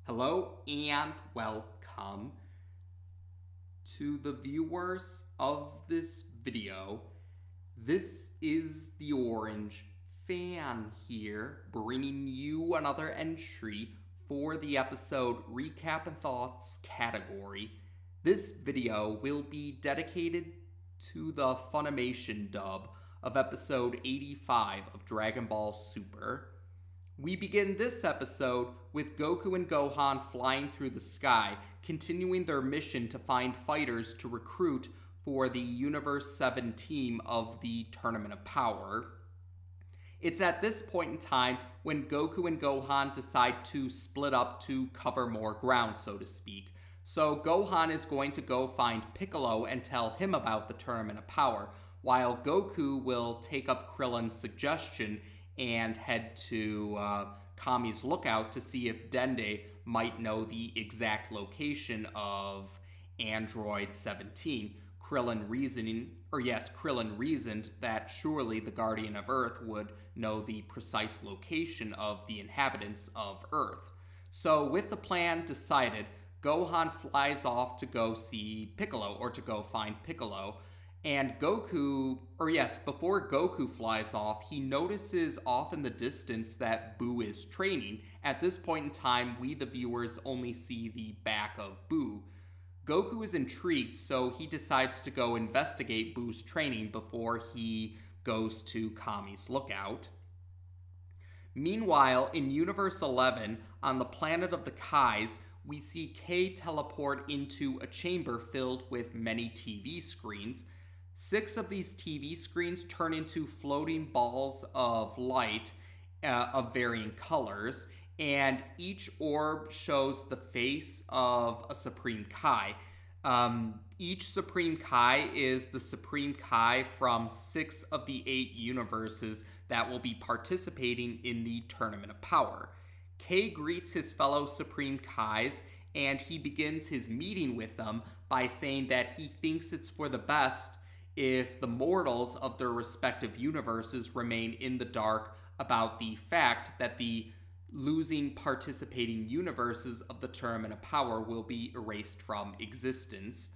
Hello and welcome to the viewers of this video. This is the Orange Fan here, bringing you another entry for the episode Recap and Thoughts category. This video will be dedicated to the Funimation dub of episode 85 of Dragonball Super. We begin this episode with Goku and Gohan flying through the sky, continuing their mission to find fighters to recruit for the Universe 7 team of the Tournament of Power. It's at this point in time when Goku and Gohan decide to split up to cover more ground, so to speak. So Gohan is going to go find Piccolo and tell him about the Tournament of Power, while Goku will take up Krillin's suggestion and head to Kami's lookout to see if Dende might know the exact location of Android 17. Krillin reasoned that surely the Guardian of Earth would know the precise location of the inhabitants of Earth. So with the plan decided, Gohan flies off to go see Piccolo, or to go find Piccolo. And before Goku flies off, he notices off in the distance that Boo is training. At this point in time, we the viewers only see the back of Boo. Goku is intrigued, so he decides to go investigate Boo's training before he goes to Kami's lookout. Meanwhile, in Universe 11, on the planet of the Kais, we see K teleport into a chamber filled with many TV screens. 6 of these TV screens turn into floating balls of light of varying colors, and each orb shows the face of a Supreme Kai. Each Supreme Kai is the Supreme Kai from 6 of the 8 universes that will be participating in the Tournament of Power. K greets his fellow Supreme Kais, and he begins his meeting with them by saying that he thinks it's for the best if the mortals of their respective universes remain in the dark about the fact that the losing participating universes of the Tournament of Power will be erased from existence.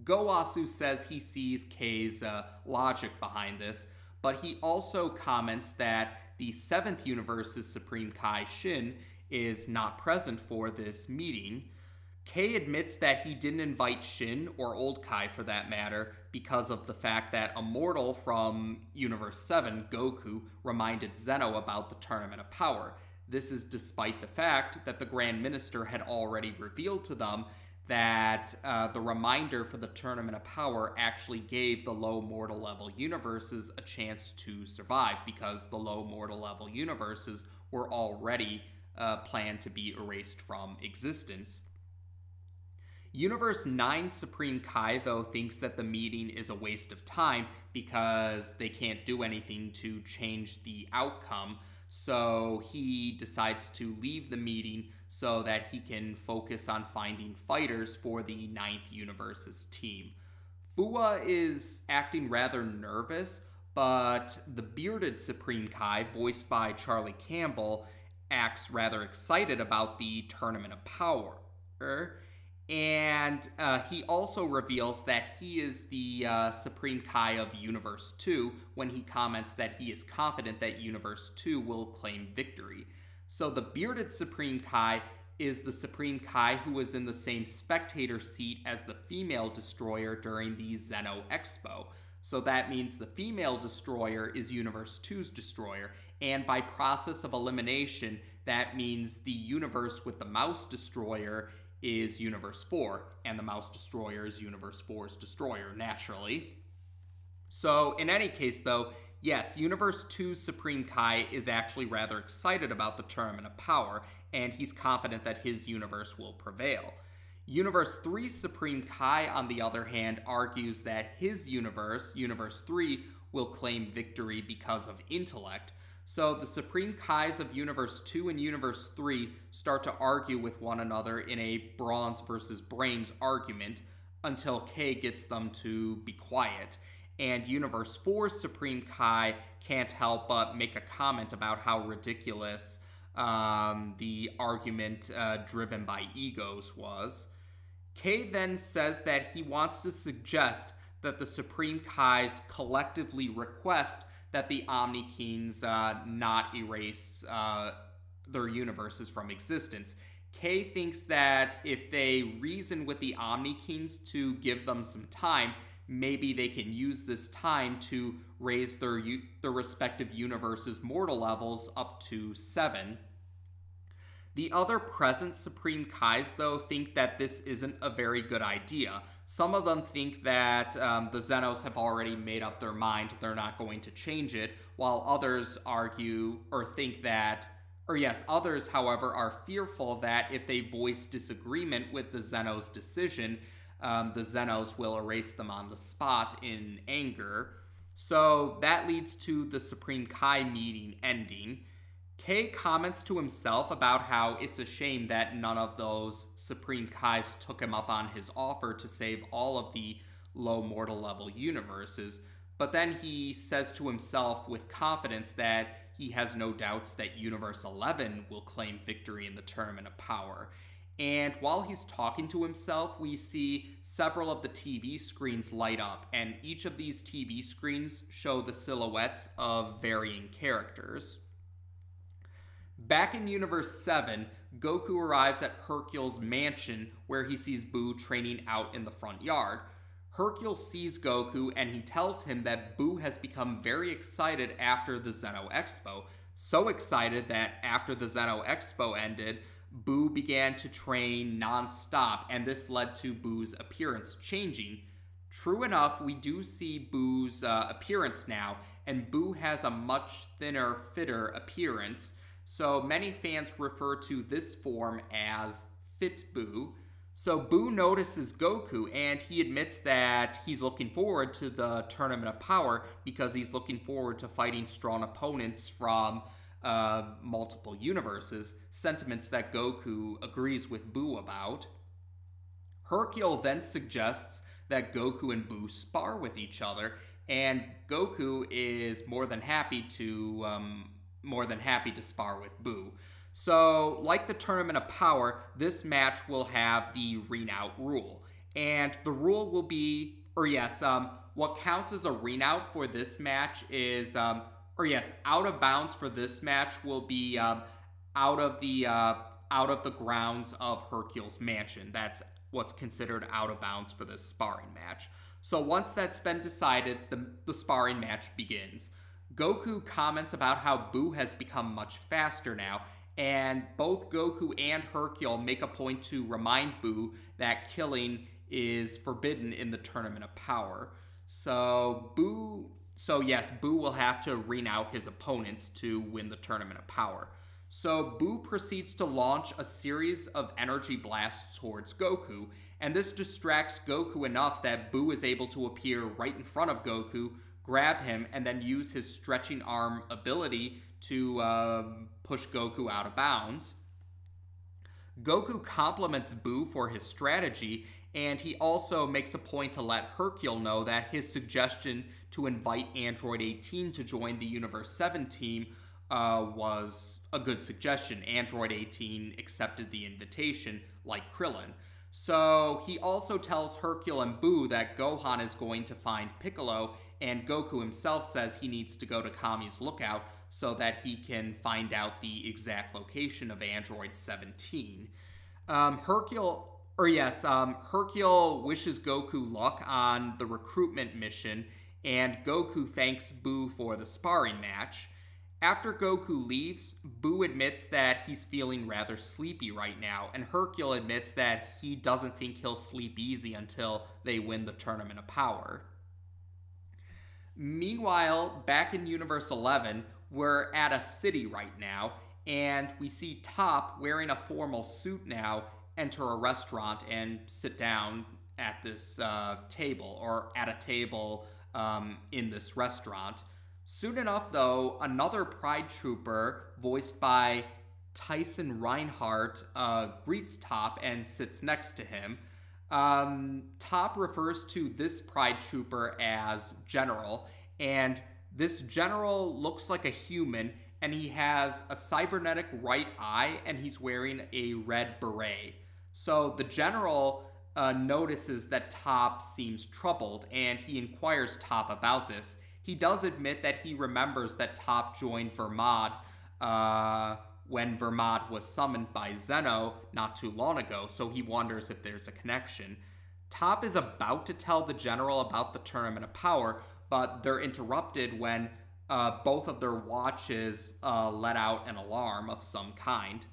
Gowasu says he sees K's logic behind this, but he also comments that the 7th universe's Supreme Kai Shin is not present for this meeting. K admits that he didn't invite Shin, or Old Kai for that matter, because of the fact that a mortal from Universe 7, Goku, reminded Zeno about the Tournament of Power. This is despite the fact that the Grand Minister had already revealed to them that the reminder for the Tournament of Power actually gave the low mortal level universes a chance to survive, because the low mortal level universes were already planned to be erased from existence. Universe 9 Supreme Kai, though, thinks that the meeting is a waste of time because they can't do anything to change the outcome, so he decides to leave the meeting so that he can focus on finding fighters for the 9th Universe's team. Fua is acting rather nervous, but the bearded Supreme Kai, voiced by Charlie Campbell, acts rather excited about the Tournament of Power. And he also reveals that he is the Supreme Kai of Universe 2 when he comments that he is confident that Universe 2 will claim victory. So the bearded Supreme Kai is the Supreme Kai who was in the same spectator seat as the female destroyer during the Zeno Expo. So that means the female destroyer is Universe 2's destroyer, and by process of elimination, that means the universe with the mouse destroyer is Universe 4, and the mouse destroyer is Universe 4's destroyer, naturally. So, in any case, though, yes, Universe 2's Supreme Kai is actually rather excited about the Tournament of Power, and he's confident that his universe will prevail. Universe 3's Supreme Kai, on the other hand, argues that his universe, Universe 3, will claim victory because of intellect. So the Supreme Kais of Universe 2 and Universe 3 start to argue with one another in a bronze versus brains argument until K gets them to be quiet. And Universe 4's Supreme Kai can't help but make a comment about how ridiculous the argument driven by egos was. K then says that he wants to suggest that the Supreme Kais collectively request that the Omni Kings not erase their universes from existence. K thinks that if they reason with the Omni Kings to give them some time, maybe they can use this time to raise their respective universes' mortal levels up to 7. The other present Supreme Kais, though, think that this isn't a very good idea. Some of them think that the Xenos have already made up their mind, they're not going to change it, while others argue or think that, others, however, are fearful that if they voice disagreement with the Xenos' decision, the Xenos will erase them on the spot in anger. So that leads to the Supreme Kai meeting ending. K comments to himself about how it's a shame that none of those Supreme Kais took him up on his offer to save all of the low mortal level universes, but then he says to himself with confidence that he has no doubts that Universe 11 will claim victory in the Tournament of Power. And while he's talking to himself, we see several of the TV screens light up, and each of these TV screens show the silhouettes of varying characters. Back in Universe 7, Goku arrives at Hercule's mansion where he sees Boo training out in the front yard. Hercule sees Goku and he tells him that Boo has become very excited after the Xeno Expo. So excited that after the Xeno Expo ended, Boo began to train non-stop, and this led to Boo's appearance changing. True enough, we do see Boo's appearance now, and Boo has a much thinner, fitter appearance. So many fans refer to this form as Fit Boo. So Boo notices Goku and he admits that he's looking forward to the Tournament of Power because he's looking forward to fighting strong opponents from multiple universes, sentiments that Goku agrees with Boo about. Hercule then suggests that Goku and Boo spar with each other, and Goku is more than happy to spar with Boo. So, like the Tournament of Power, this match will have the ring-out rule. And the rule will be, what counts as a ring-out for this match is, out of bounds for this match will be out of the grounds of Hercule's mansion. That's what's considered out of bounds for this sparring match. So once that's been decided, the sparring match begins. Goku comments about how Boo has become much faster now, and both Goku and Hercule make a point to remind Boo that killing is forbidden in the Tournament of Power. So Boo will have to ring out his opponents to win the Tournament of Power. So Boo proceeds to launch a series of energy blasts towards Goku, and this distracts Goku enough that Boo is able to appear right in front of Goku, grab him, and then use his stretching arm ability to push Goku out of bounds. Goku compliments Boo for his strategy, and he also makes a point to let Hercule know that his suggestion to invite Android 18 to join the Universe 7 team was a good suggestion. Android 18 accepted the invitation, like Krillin. So he also tells Hercule and Boo that Gohan is going to find Piccolo, and Goku himself says he needs to go to Kami's lookout so that he can find out the exact location of Android 17. Hercule wishes Goku luck on the recruitment mission, and Goku thanks Boo for the sparring match. After Goku leaves, Boo admits that he's feeling rather sleepy right now, and Hercule admits that he doesn't think he'll sleep easy until they win the Tournament of Power. Meanwhile, back in Universe 11, we're at a city right now, and we see Top, wearing a formal suit now, enter a restaurant and sit down at this table, or at a table in this restaurant. Soon enough, though, another Pride Trooper, voiced by Tyson Reinhardt, greets Top and sits next to him. Top refers to this Pride Trooper as General, and this General looks like a human, and he has a cybernetic right eye, and he's wearing a red beret. So the general notices that Top seems troubled, and he inquires Top about this. He does admit that he remembers that Top joined Vermod when Vermod was summoned by Zeno not too long ago, so he wonders if there's a connection. Top is about to tell the general about the Tournament of Power, but they're interrupted when both of their watches let out an alarm of some kind.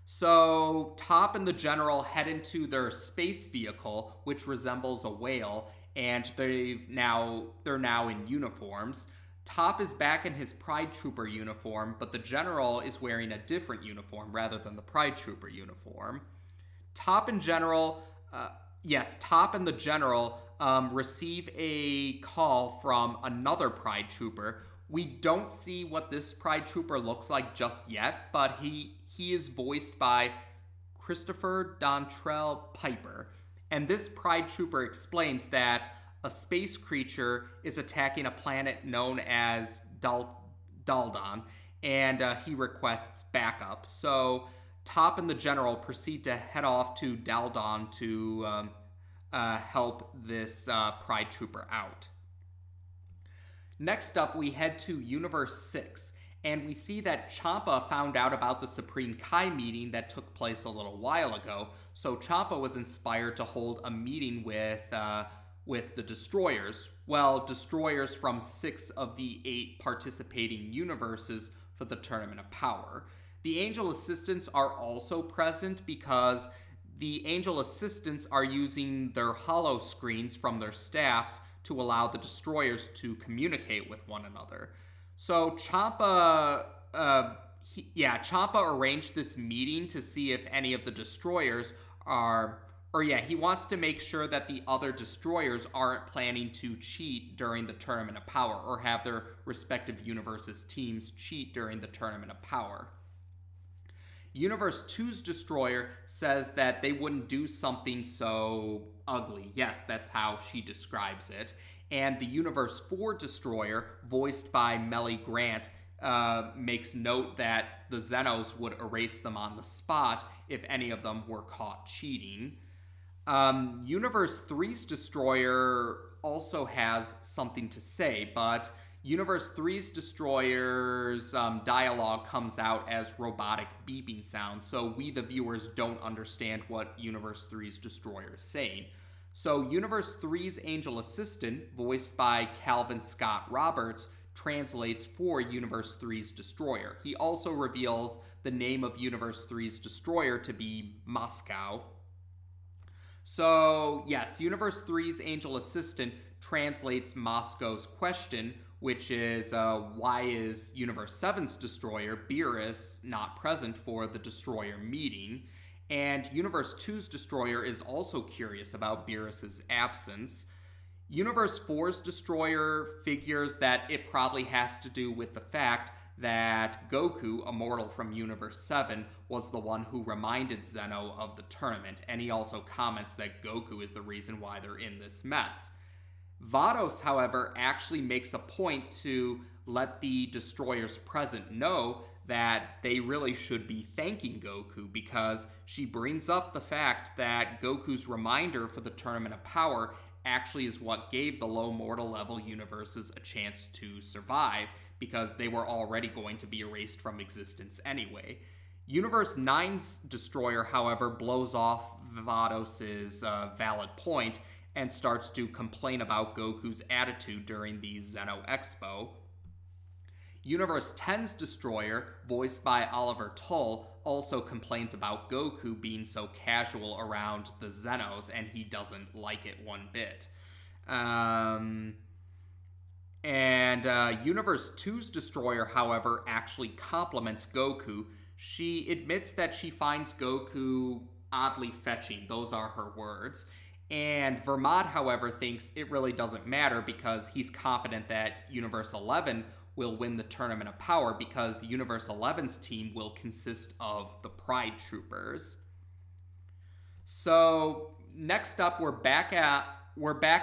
So Top and the general head into their space vehicle, which resembles a whale, and they're now in uniforms. Top is back in his Pride Trooper uniform, but the general is wearing a different uniform rather than the Pride Trooper uniform. Top and the general receive a call from another Pride Trooper. We don't see what this Pride Trooper looks like just yet, but he is voiced by Christopher Dontrell Piper. And this Pride Trooper explains that a space creature is attacking a planet known as Daldon, and he requests backup. So Top and the general proceed to head off to Daldon to help this Pride Trooper out. Next up, we head to Universe 6, and we see that Champa found out about the Supreme Kai meeting that took place a little while ago, so Champa was inspired to hold a meeting with the Destroyers. Well, Destroyers from 6 of the 8 participating universes for the Tournament of Power. The Angel Assistants are also present because the Angel Assistants are using their holo screens from their staffs to allow the Destroyers to communicate with one another. So Champa arranged this meeting to see if any of the Destroyers he wants to make sure that the other Destroyers aren't planning to cheat during the Tournament of Power or have their respective universes' teams cheat during the Tournament of Power. Universe 2's Destroyer says that they wouldn't do something so ugly. Yes, that's how she describes it. And the Universe 4 Destroyer, voiced by Melly Grant, makes note that the Zenos would erase them on the spot if any of them were caught cheating. Universe 3's Destroyer also has something to say, but Universe 3's Destroyer's dialogue comes out as robotic beeping sounds, so we the viewers don't understand what Universe 3's Destroyer is saying. So Universe 3's Angel Assistant, voiced by Calvin Scott Roberts, translates for Universe 3's Destroyer. He also reveals the name of Universe 3's Destroyer to be Moscow. So, yes, Universe 3's Angel Assistant translates Moscow's question, which is, why is Universe 7's Destroyer, Beerus, not present for the Destroyer meeting? And Universe 2's Destroyer is also curious about Beerus' absence. Universe 4's Destroyer figures that it probably has to do with the fact that Goku, a mortal from Universe 7, was the one who reminded Zeno of the tournament, and he also comments that Goku is the reason why they're in this mess. Vados, however, actually makes a point to let the Destroyers present know that they really should be thanking Goku, because she brings up the fact that Goku's reminder for the Tournament of Power actually is what gave the low mortal level universes a chance to survive, because they were already going to be erased from existence anyway. Universe 9's Destroyer, however, blows off Vados' valid point and starts to complain about Goku's attitude during the Zeno Expo. Universe 10's Destroyer, voiced by Oliver Tull, also complains about Goku being so casual around the Zenos, and he doesn't like it one bit. Universe 2's Destroyer, however, actually compliments Goku. She admits that she finds Goku oddly fetching. Those are her words. And Vermod, however, thinks it really doesn't matter because he's confident that Universe 11 will win the Tournament of Power because Universe 11's team will consist of the Pride Troopers. So next up, we're back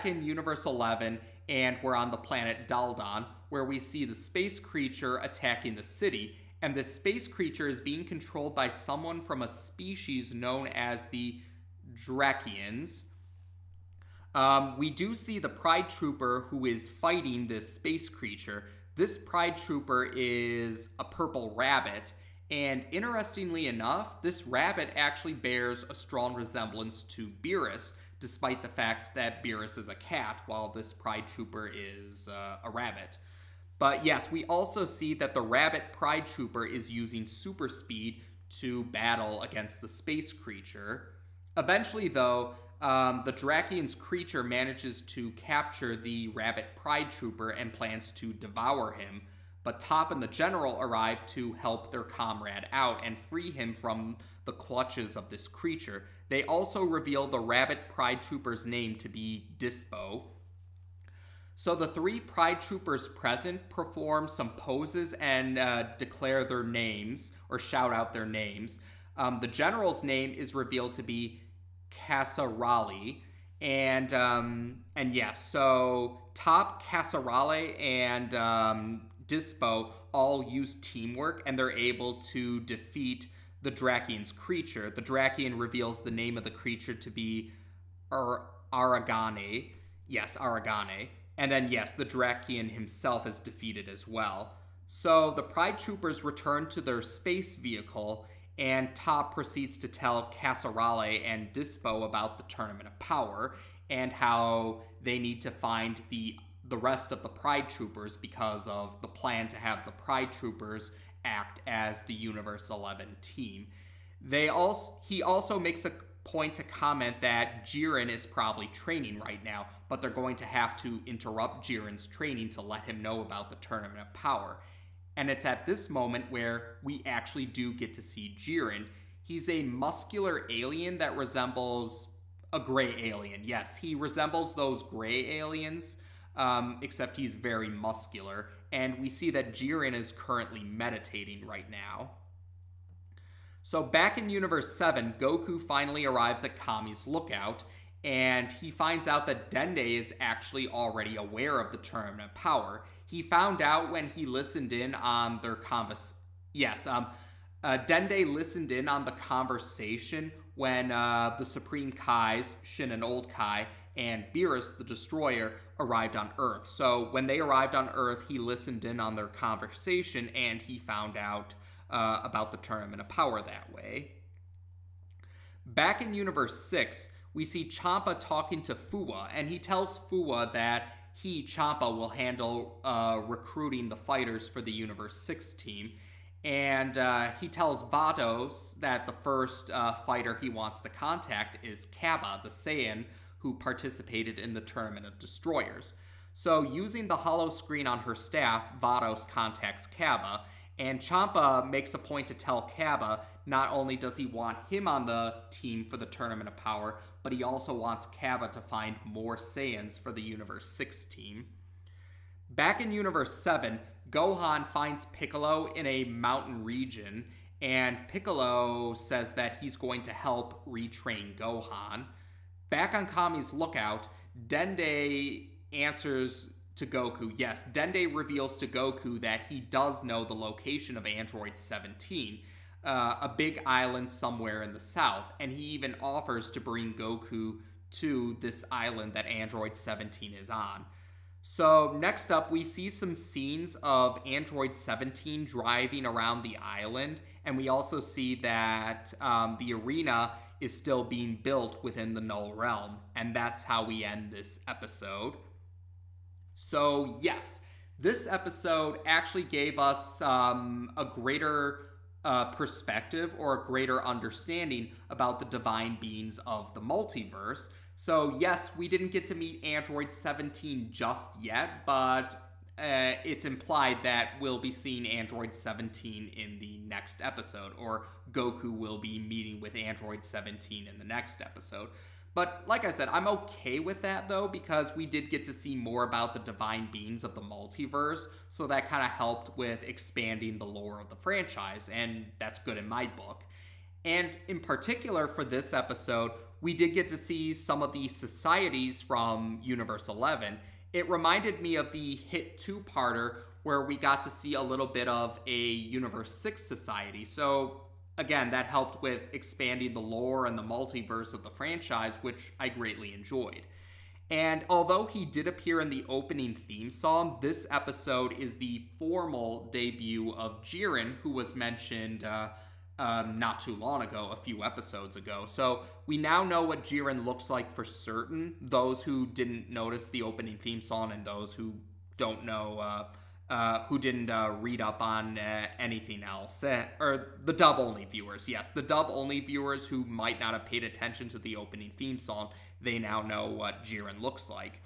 in Universe 11, and we're on the planet Daldon, where we see the space creature attacking the city, and this space creature is being controlled by someone from a species known as the Drakians. We do see the Pride Trooper who is fighting this space creature. This Pride Trooper is a purple rabbit, and interestingly enough, this rabbit actually bears a strong resemblance to Beerus, despite the fact that Beerus is a cat, while this Pride Trooper is a rabbit. But yes, we also see that the rabbit Pride Trooper is using super speed to battle against the space creature. Eventually, though, the Drakian's creature manages to capture the rabbit Pride Trooper and plans to devour him, but Top and the General arrive to help their comrade out and free him from the clutches of this creature. They also reveal the rabbit Pride Trooper's name to be Dispo. So the 3 Pride Troopers present perform some poses and declare their names, or shout out their names. The General's name is revealed to be Casarali, and yes, so Top, Casarale, and Dispo all use teamwork, and they're able to defeat the Drakian's creature. The Drakian reveals the name of the creature to be Aragane. Yes, Aragane. And then, yes, the Drakian himself is defeated as well. So the Pride Troopers return to their space vehicle, and Top proceeds to tell Casarale and Dispo about the Tournament of Power and how they need to find the rest of the Pride Troopers because of the plan to have the Pride Troopers act as the Universe 11 team. He also makes a point to comment that Jiren is probably training right now, but they're going to have to interrupt Jiren's training to let him know about the Tournament of Power. And it's at this moment where we actually do get to see Jiren. He's a muscular alien that resembles a gray alien. Yes, he resembles those gray aliens, except he's very muscular. And we see that Jiren is currently meditating right now. So back in Universe 7, Goku finally arrives at Kami's lookout, and he finds out that Dende is actually already aware of the Tournament of Power. He found out when he listened in on their Dende listened in on the conversation when the Supreme Kais, Shin and Old Kai, and Beerus, the Destroyer, arrived on Earth. So when they arrived on Earth, he listened in on their conversation, and he found out about the Tournament of Power that way. Back in Universe 6, we see Champa talking to Fua, and he tells Fua that Champa, will handle recruiting the fighters for the Universe 6 team. And he tells Vados that the first fighter he wants to contact is Cabba, the Saiyan, who participated in the Tournament of Destroyers. So using the holo screen on her staff, Vados contacts Cabba, and Champa makes a point to tell Cabba not only does he want him on the team for the Tournament of Power, but he also wants Cabba to find more Saiyans for the Universe 6 team. Back in Universe 7, Gohan finds Piccolo in a mountain region, and Piccolo says that he's going to help retrain Gohan. Back on Kami's lookout, Dende answers to Goku. Yes, Dende reveals to Goku that he does know the location of Android 17, a big island somewhere in the south, and he even offers to bring Goku to this island that Android 17 is on. So next up, we see some scenes of Android 17 driving around the island, and we also see that the arena is still being built within the Null Realm, and that's how we end this episode. So yes, this episode actually gave us a greater perspective or a greater understanding about the divine beings of the multiverse. So yes, we didn't get to meet Android 17 just yet, but it's implied that we'll be seeing Android 17 in the next episode, or Goku will be meeting with Android 17 in the next episode. But like I said, I'm okay with that though, because we did get to see more about the divine beings of the multiverse, so that kind of helped with expanding the lore of the franchise, and that's good in my book. And in particular for this episode, we did get to see some of the societies from Universe 11, It reminded me of the hit two-parter where we got to see a little bit of a Universe 6 society. So again, that helped with expanding the lore and the multiverse of the franchise, which I greatly enjoyed. And although he did appear in the opening theme song, this episode is the formal debut of Jiren, who was mentioned not too long ago, a few episodes ago. So we now know what Jiren looks like for certain, those who didn't notice the opening theme song and those who don't know, who didn't read up on anything else. Or the dub-only viewers, yes. The dub-only viewers who might not have paid attention to the opening theme song, they now know what Jiren looks like.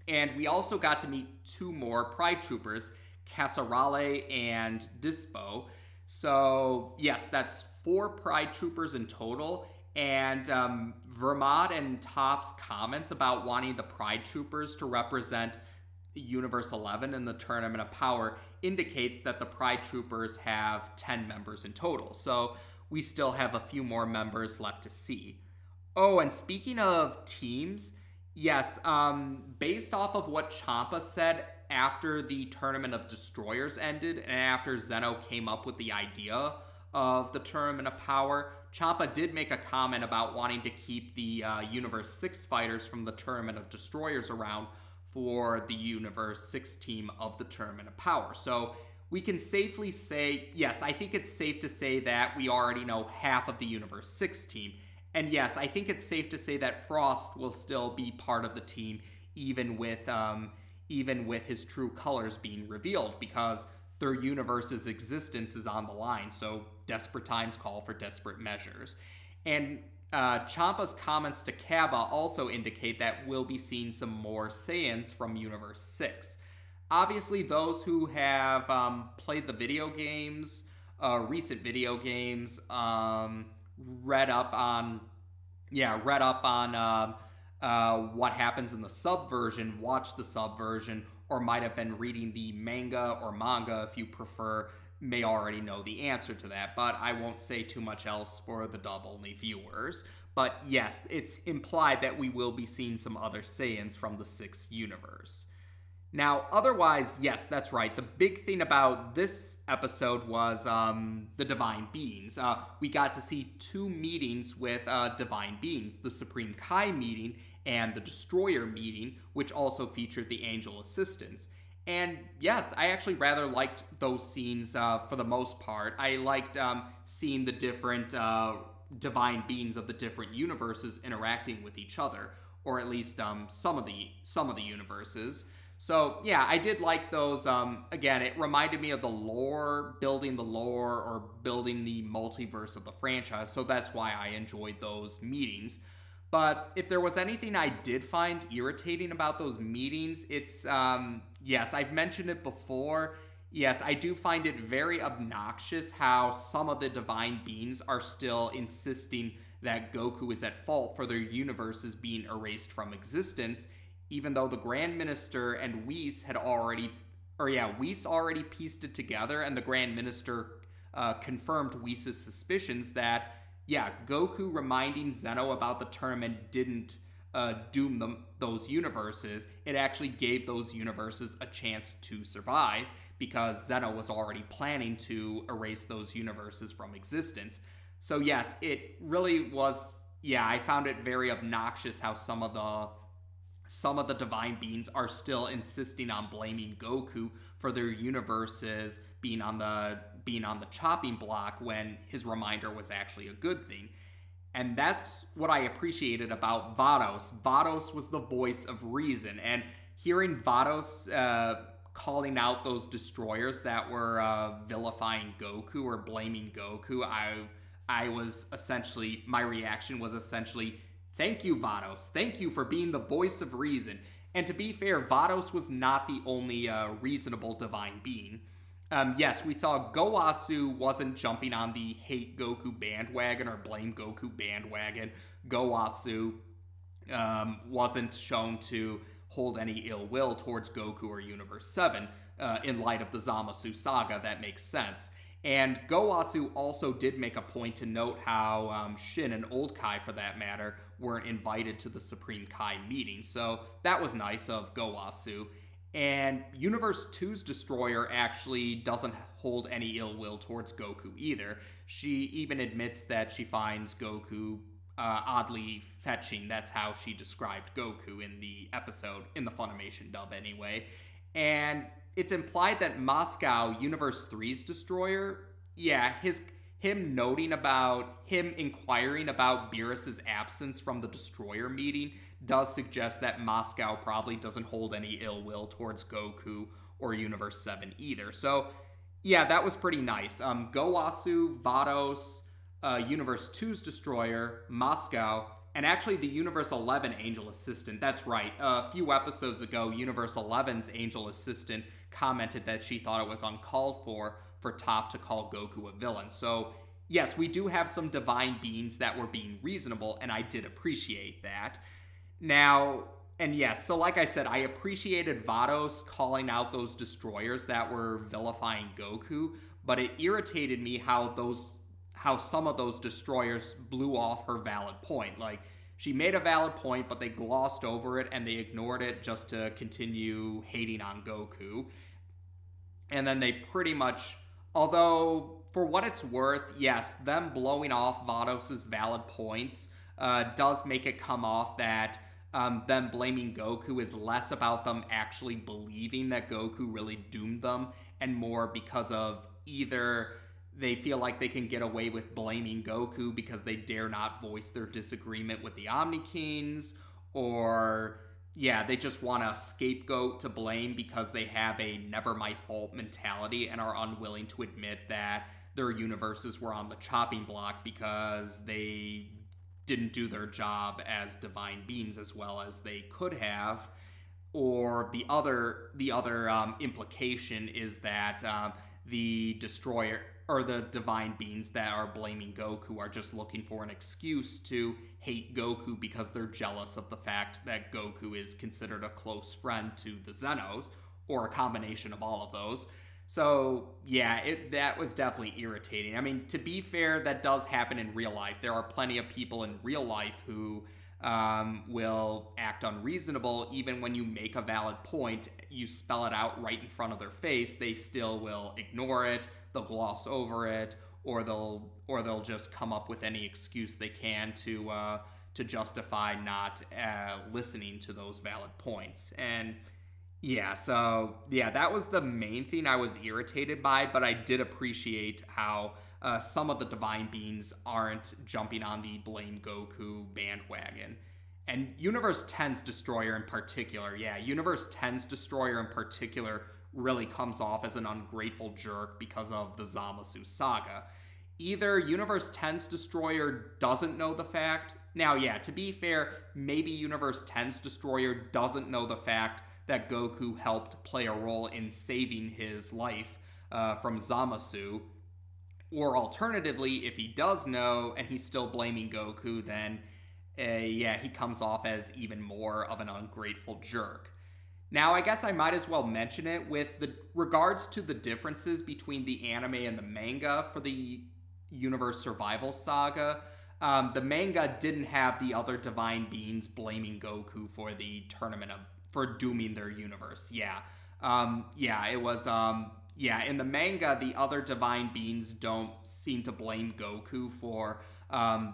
And we also got to meet two more Pride Troopers, Casserale and Dispo. So, yes, that's 4 Pride Troopers in total. And Vermont and Top's comments about wanting the Pride Troopers to represent Universe 11 in the Tournament of Power indicates that the Pride Troopers have 10 members in total. So we still have a few more members left to see. Oh, and speaking of teams, yes, based off of what Ciampa said after the Tournament of Destroyers ended and after Zeno came up with the idea of the Tournament of Power, Ciampa did make a comment about wanting to keep the Universe 6 fighters from the Tournament of Destroyers around for the Universe 6 team of the Tournament of Power. So we can safely say, yes, I think it's safe to say that we already know half of the Universe 6 team. And yes, I think it's safe to say that Frost will still be part of the team, even with his true colors being revealed, because their universe's existence is on the line. So desperate times call for desperate measures. And Ciampa's comments to Kaba also indicate that we'll be seeing some more Saiyans from Universe 6. Obviously, those who have played the video games, recent video games, read up on what happens in the subversion, watched the subversion, or might have been reading the manga or manga if you prefer, may already know the answer to that, but I won't say too much else for the dub-only viewers. But yes, it's implied that we will be seeing some other Saiyans from the 6th universe. Now, otherwise, yes, that's right. The big thing about this episode was the Divine Beings. We got to see 2 meetings with Divine Beings, the Supreme Kai meeting and the Destroyer meeting, which also featured the Angel Assistants. And yes, I actually rather liked those scenes for the most part. I liked seeing the different divine beings of the different universes interacting with each other, or at least some of the universes. So yeah, I did like those. Again, it reminded me of the lore, building the lore, or building the multiverse of the franchise. So that's why I enjoyed those meetings. But if there was anything I did find irritating about those meetings, it's, yes, I've mentioned it before. Yes, I do find it very obnoxious how some of the divine beings are still insisting that Goku is at fault for their universes being erased from existence, even though the Grand Minister and Whis had Whis already pieced it together, and the Grand Minister confirmed Whis' suspicions that, yeah, Goku reminding Zeno about the tournament didn't doom those universes. It actually gave those universes a chance to survive because Zeno was already planning to erase those universes from existence. So yes, it really was, yeah, I found it very obnoxious how some of the divine beings are still insisting on blaming Goku for their universes being on the chopping block when his reminder was actually a good thing. And that's what I appreciated about Vados. Vados was the voice of reason, and hearing Vados calling out those destroyers that were vilifying Goku or blaming Goku, I was essentially, my reaction was essentially, thank you, Vados. Thank you for being the voice of reason. And to be fair, Vados was not the only reasonable divine being. Yes, we saw Gowasu wasn't jumping on the hate Goku bandwagon or blame Goku bandwagon. Gowasu wasn't shown to hold any ill will towards Goku or Universe 7 in light of the Zamasu saga. That makes sense. And Gowasu also did make a point to note how Shin and Old Kai, for that matter, weren't invited to the Supreme Kai meeting. So that was nice of Gowasu. And Universe 2's Destroyer actually doesn't hold any ill will towards Goku either. She even admits that she finds Goku oddly fetching. That's how she described Goku in the episode, in the Funimation dub anyway. And it's implied that Moscow, Universe 3's Destroyer, yeah, him inquiring about Beerus's absence from the Destroyer meeting does suggest that Moscow probably doesn't hold any ill will towards Goku or Universe 7 either. So, yeah, that was pretty nice. Gowasu, Vados, Universe 2's Destroyer, Moscow, and actually the Universe 11 Angel Assistant. That's right. A few episodes ago, Universe 11's Angel Assistant commented that she thought it was uncalled for Toph to call Goku a villain. So, yes, we do have some divine beings that were being reasonable, and I did appreciate that. Now, and yes, so like I said, I appreciated Vados calling out those destroyers that were vilifying Goku, but it irritated me how some of those destroyers blew off her valid point. Like, she made a valid point, but they glossed over it and they ignored it just to continue hating on Goku. And then they pretty much, although for what it's worth, yes, them blowing off Vados' valid points does make it come off that them blaming Goku is less about them actually believing that Goku really doomed them and more because of either they feel like they can get away with blaming Goku because they dare not voice their disagreement with the Omni Kings, or yeah, they just want a scapegoat to blame because they have a never my fault mentality and are unwilling to admit that their universes were on the chopping block because they didn't do their job as divine beings as well as they could have. Or the other implication is that the destroyer or the divine beings that are blaming Goku are just looking for an excuse to hate Goku because they're jealous of the fact that Goku is considered a close friend to the Zenos, or a combination of all of those. So, yeah, that was definitely irritating. I mean, to be fair, that does happen in real life. There are plenty of people in real life who will act unreasonable. Even when you make a valid point, you spell it out right in front of their face, they still will ignore it, they'll gloss over it, or they'll just come up with any excuse they can to justify not listening to those valid points. And yeah, so yeah, that was the main thing I was irritated by, but I did appreciate how some of the divine beings aren't jumping on the blame Goku bandwagon. And Universe 10's Destroyer in particular, yeah, Universe 10's Destroyer in particular really comes off as an ungrateful jerk because of the Zamasu saga. Either Universe 10's Destroyer doesn't know the fact. Now, yeah, to be fair, maybe Universe 10's Destroyer doesn't know the fact that Goku helped play a role in saving his life from Zamasu. Or alternatively, if he does know and he's still blaming Goku, then yeah, he comes off as even more of an ungrateful jerk. Now, I guess I might as well mention it with the regards to the differences between the anime and the manga for the Universe Survival Saga. The manga didn't have the other divine beings blaming Goku for the for dooming their universe. It was in the manga, the other divine beings don't seem to blame Goku for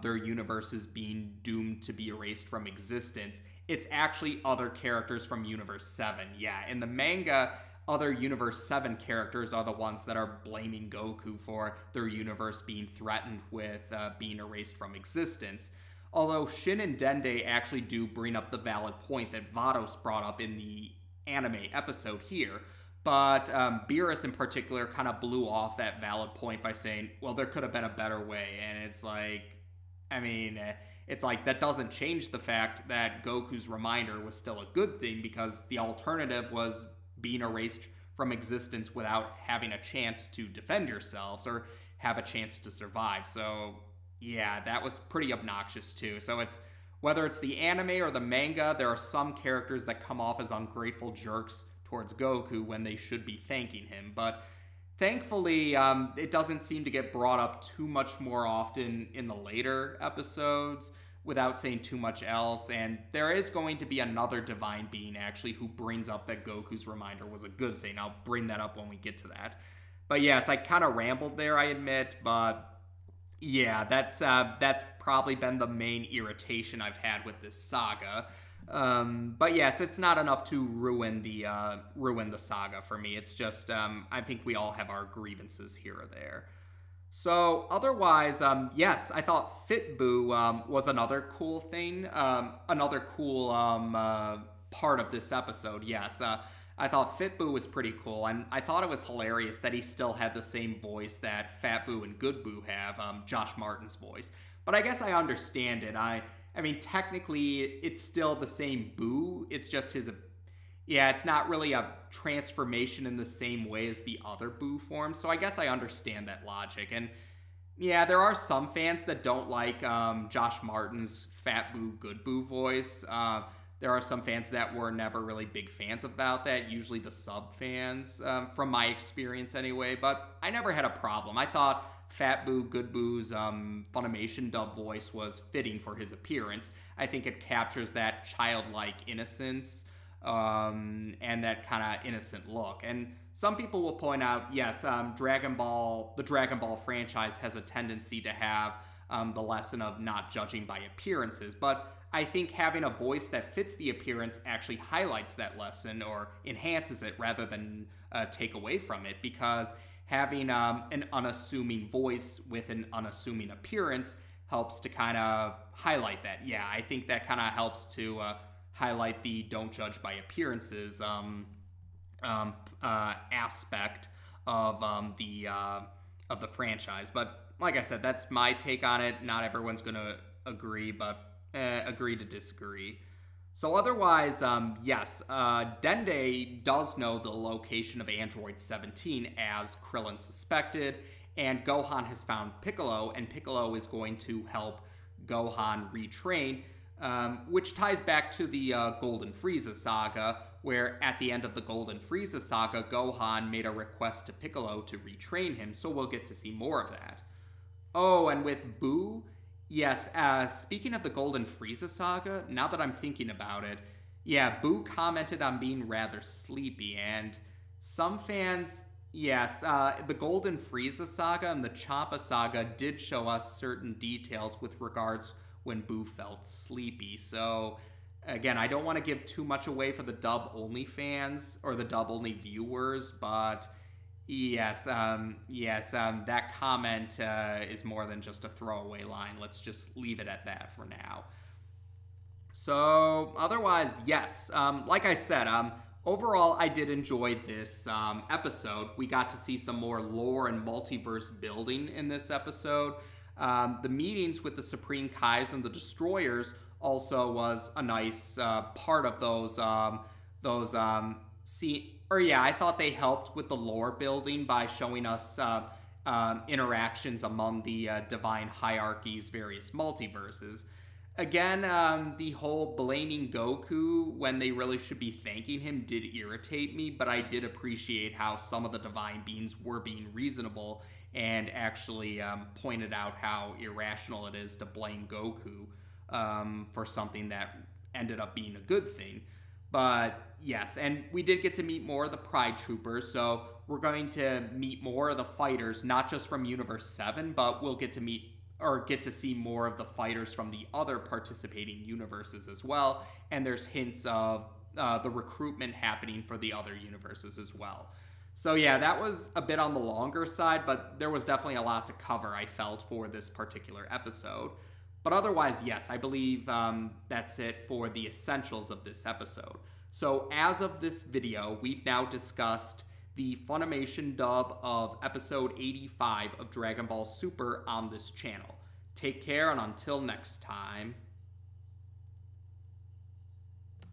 their universes being doomed to be erased from existence. It's actually other characters from Universe 7. Yeah, in the manga, other Universe 7 characters are the ones that are blaming Goku for their universe being threatened with being erased from existence. Although Shin and Dende actually do bring up the valid point that Vados brought up in the anime episode here. But Beerus in particular kind of blew off that valid point by saying, well, there could have been a better way. And it's like, I mean, it's like that doesn't change the fact that Goku's reminder was still a good thing, because the alternative was being erased from existence without having a chance to defend yourselves or have a chance to survive. So yeah, that was pretty obnoxious too. So it's whether it's the anime or the manga, there are some characters that come off as ungrateful jerks towards Goku when they should be thanking him. But Thankfully, it doesn't seem to get brought up too much more often in the later episodes without saying too much else. And there is going to be another divine being, actually, who brings up that Goku's reminder was a good thing. I'll bring that up when we get to that. But yes, I kind of rambled there, I admit. But yeah, that's probably been the main irritation I've had with this saga. But yes, it's not enough to ruin the saga for me. It's just I think we all have our grievances here or there. So otherwise, yes, I thought Fit-Boo was another cool thing, another cool part of this episode. Yes, I thought Fit-Boo was pretty cool, and I thought it was hilarious that he still had the same voice that Fat-Boo and Good-Boo have, Josh Martin's voice. But I guess I understand it. I mean, technically, it's still the same Boo. It's just his... Yeah, it's not really a transformation in the same way as the other Boo forms, so I guess I understand that logic. And yeah, there are some fans that don't like Josh Martin's Fat Boo, Good Boo voice. There are some fans that were never really big fans about that, usually the sub fans, from my experience anyway, but I never had a problem. I thought Fat Boo, Good Boo's Funimation dub voice was fitting for his appearance. I think it captures that childlike innocence and that kind of innocent look. And some people will point out, yes, the Dragon Ball franchise has a tendency to have the lesson of not judging by appearances, but I think having a voice that fits the appearance actually highlights that lesson or enhances it rather than take away from it, because having an unassuming voice with an unassuming appearance helps to kind of highlight that. Yeah, I think that kind of helps to highlight the don't judge by appearances aspect of the franchise. But like I said, that's my take on it. Not everyone's going to agree, but agree to disagree. So otherwise, yes, Dende does know the location of Android 17 as Krillin suspected, and Gohan has found Piccolo, and Piccolo is going to help Gohan retrain, which ties back to the Golden Frieza saga, where at the end of the Golden Frieza saga, Gohan made a request to Piccolo to retrain him, so we'll get to see more of that. Oh, and with Boo, yes, speaking of the Golden Frieza saga, now that I'm thinking about it, yeah, Boo commented on being rather sleepy, and some fans, yes, the Golden Frieza saga and the Champa saga did show us certain details with regards when Boo felt sleepy. So again, I don't want to give too much away for the dub-only fans or the dub-only viewers, but yes, that comment is more than just a throwaway line. Let's just leave it at that for now. So otherwise, yes, like I said, overall, I did enjoy this episode. We got to see some more lore and multiverse building in this episode. The meetings with the Supreme Kais and the Destroyers also was a nice part of those I thought they helped with the lore building by showing us interactions among the divine hierarchy's various multiverses. Again, the whole blaming Goku when they really should be thanking him did irritate me, but I did appreciate how some of the divine beings were being reasonable and actually pointed out how irrational it is to blame Goku for something that ended up being a good thing. But yes, and we did get to meet more of the Pride Troopers, so we're going to meet more of the fighters, not just from Universe 7, but we'll get to see more of the fighters from the other participating universes as well, and there's hints of the recruitment happening for the other universes as well. So yeah, that was a bit on the longer side, but there was definitely a lot to cover, I felt, for this particular episode. But otherwise, yes, I believe that's it for the essentials of this episode. So as of this video, we've now discussed the Funimation dub of episode 85 of Dragon Ball Super on this channel. Take care, and until next time.